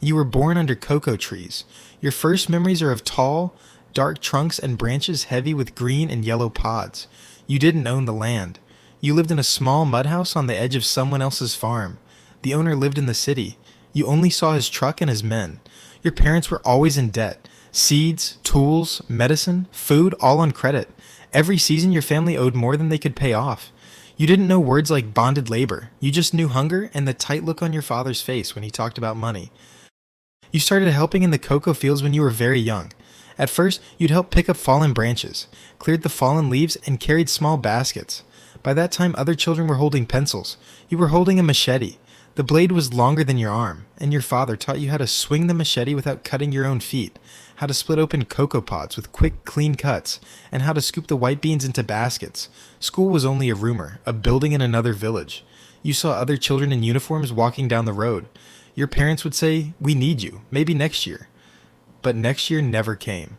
You were born under cocoa trees. Your first memories are of tall, dark trunks and branches heavy with green and yellow pods. You didn't own the land. You lived in a small mud house on the edge of someone else's farm. The owner lived in the city. You only saw his truck and his men. Your parents were always in debt. Seeds, tools, medicine, food, all on credit. Every season your family owed more than they could pay off. You didn't know words like bonded labor. You just knew hunger and the tight look on your father's face when he talked about money. You started helping in the cocoa fields when you were very young. At first, you'd help pick up fallen branches, cleared the fallen leaves, and carried small baskets. By that time, other children were holding pencils. You were holding a machete. The blade was longer than your arm, and your father taught you how to swing the machete without cutting your own feet, how to split open cocoa pods with quick, clean cuts, and how to scoop the white beans into baskets. School was only a rumor, a building in another village. You saw other children in uniforms walking down the road. Your parents would say, "We need you, maybe next year." But next year never came.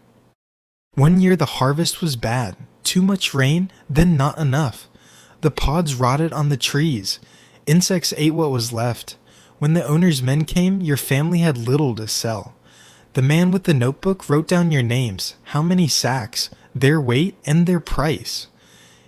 One year the harvest was bad. Too much rain, then not enough. The pods rotted on the trees. Insects ate what was left. When the owner's men came, your family had little to sell. The man with the notebook wrote down your names, how many sacks, their weight, and their price.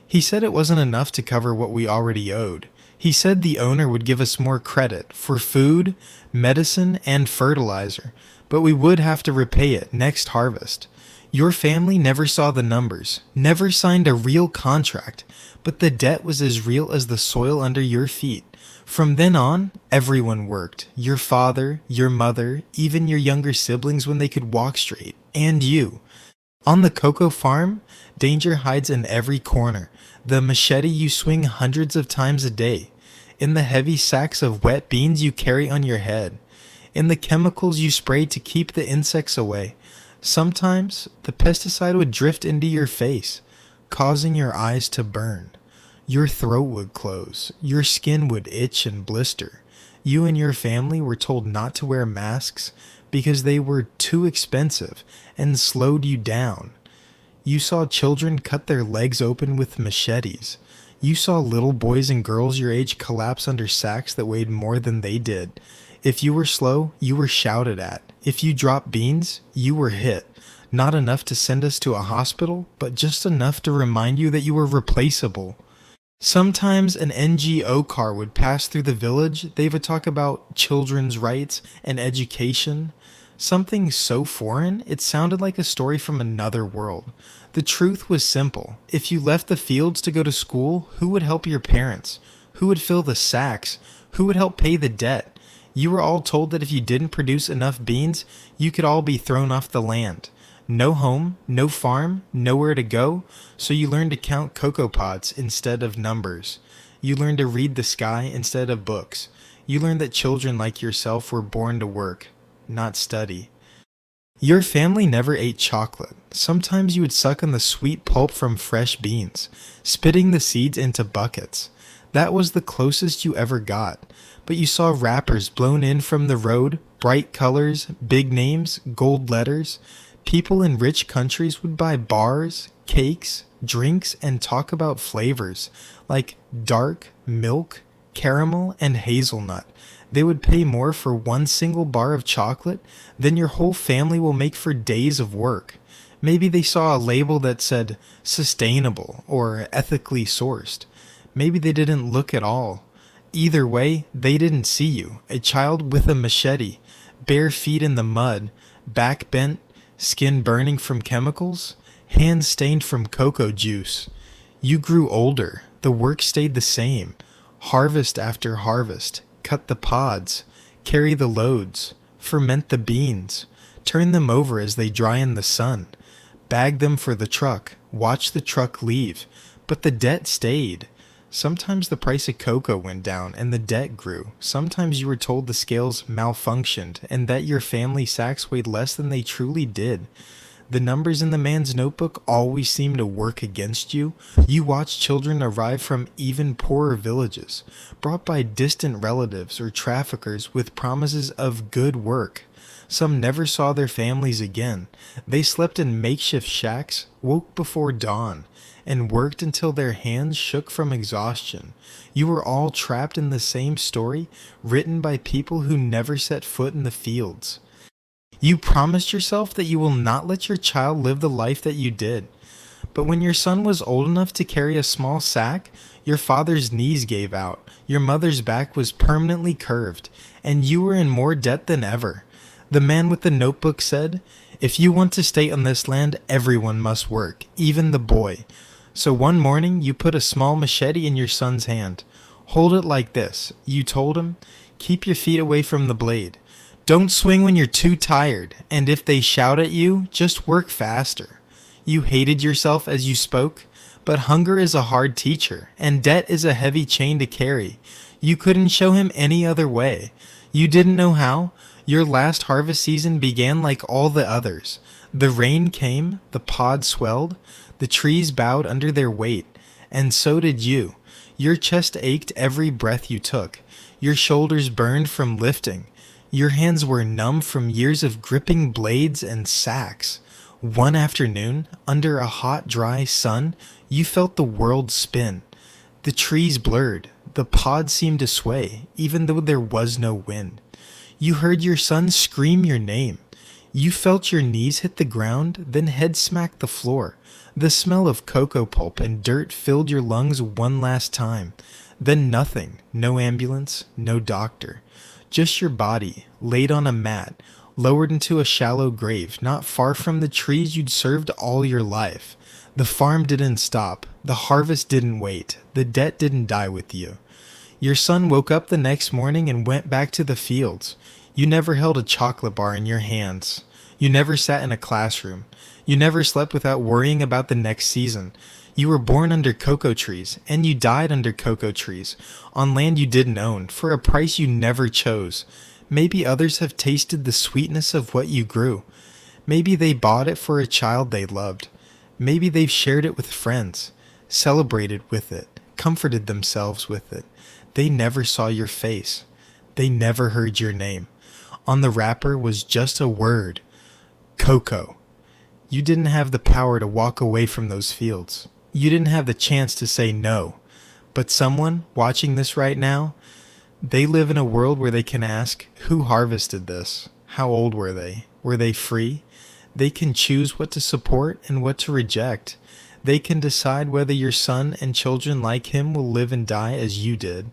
He said it wasn't enough to cover what we already owed. He said the owner would give us more credit for food, medicine, and fertilizer, but we would have to repay it next harvest. Your family never saw the numbers, never signed a real contract, but the debt was as real as the soil under your feet. From then on, everyone worked. Your father, your mother, even your younger siblings when they could walk straight, and you. On the cocoa farm, danger hides in every corner. The machete you swing hundreds of times a day. In the heavy sacks of wet beans you carry on your head. In the chemicals you spray to keep the insects away. Sometimes, the pesticide would drift into your face, causing your eyes to burn. Your throat would close. Your skin would itch and blister. You and your family were told not to wear masks because they were too expensive and slowed you down. You saw children cut their legs open with machetes. You saw little boys and girls your age collapse under sacks that weighed more than they did. If you were slow, you were shouted at. If you dropped beans, you were hit. Not enough to send us to a hospital, but just enough to remind you that you were replaceable. Sometimes an NGO car would pass through the village. They would talk about children's rights and education. Something so foreign, it sounded like a story from another world. The truth was simple. If you left the fields to go to school, who would help your parents? Who would fill the sacks? Who would help pay the debt? You were all told that if you didn't produce enough beans, you could all be thrown off the land. No home, no farm, nowhere to go, so you learned to count cocoa pods instead of numbers. You learned to read the sky instead of books. You learned that children like yourself were born to work, not study. Your family never ate chocolate. Sometimes you would suck on the sweet pulp from fresh beans, spitting the seeds into buckets. That was the closest you ever got. But you saw wrappers blown in from the road, bright colors, big names, gold letters. People in rich countries would buy bars, cakes, drinks, and talk about flavors, like dark, milk, caramel, and hazelnut. They would pay more for one single bar of chocolate than your whole family will make for days of work. Maybe they saw a label that said sustainable or ethically sourced. Maybe they didn't look at all. Either way, they didn't see you, a child with a machete, bare feet in the mud, back bent, skin burning from chemicals, hands stained from cocoa juice. You grew older. The work stayed the same. Harvest after harvest. Cut the pods. Carry the loads. Ferment the beans. Turn them over as they dry in the sun. Bag them for the truck. Watch the truck leave. But the debt stayed. Sometimes the price of cocoa went down and the debt grew. Sometimes you were told the scales malfunctioned and that your family sacks weighed less than they truly did. The numbers in the man's notebook always seemed to work against you. You watched children arrive from even poorer villages, brought by distant relatives or traffickers with promises of good work. Some never saw their families again. They slept in makeshift shacks, woke before dawn, and worked until their hands shook from exhaustion. You were all trapped in the same story, written by people who never set foot in the fields. You promised yourself that you will not let your child live the life that you did. But when your son was old enough to carry a small sack, your father's knees gave out, your mother's back was permanently curved, and you were in more debt than ever. The man with the notebook said, "If you want to stay on this land, everyone must work, even the boy." So one morning, you put a small machete in your son's hand. "Hold it like this," you told him. "Keep your feet away from the blade. Don't swing when you're too tired, and if they shout at you, just work faster." You hated yourself as you spoke, but hunger is a hard teacher, and debt is a heavy chain to carry. You couldn't show him any other way. You didn't know how. Your last harvest season began like all the others. The rain came, the pods swelled, the trees bowed under their weight, and so did you. Your chest ached every breath you took. Your shoulders burned from lifting. Your hands were numb from years of gripping blades and sacks. One afternoon, under a hot, dry sun, you felt the world spin. The trees blurred. The pods seemed to sway, even though there was no wind. You heard your son scream your name. You felt your knees hit the ground, then head smacked the floor. The smell of cocoa pulp and dirt filled your lungs one last time. Then nothing. No ambulance, no doctor. Just your body, laid on a mat, lowered into a shallow grave, not far from the trees you'd served all your life. The farm didn't stop. The harvest didn't wait. The debt didn't die with you. Your son woke up the next morning and went back to the fields. You never held a chocolate bar in your hands. You never sat in a classroom. You never slept without worrying about the next season. You were born under cocoa trees, and you died under cocoa trees, on land you didn't own, for a price you never chose. Maybe others have tasted the sweetness of what you grew. Maybe they bought it for a child they loved. Maybe they've shared it with friends, celebrated with it, comforted themselves with it. They never saw your face. They never heard your name. On the wrapper was just a word, Cocoa. You didn't have the power to walk away from those fields. You didn't have the chance to say no. But someone watching this right now, they live in a world where they can ask, who harvested this? How old were they? Were they free? They can choose what to support and what to reject. They can decide whether your son and children like him will live and die as you did,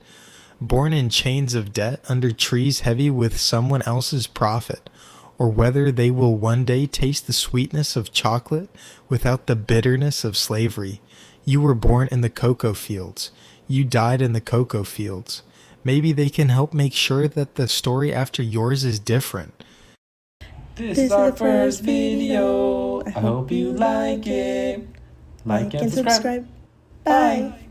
born in chains of debt under trees heavy with someone else's profit, or whether they will one day taste the sweetness of chocolate without the bitterness of slavery. You were born in the cocoa fields. You died in the cocoa fields. Maybe they can help make sure that the story after yours is different. This is our first video. I hope you like it. Like and subscribe. Bye.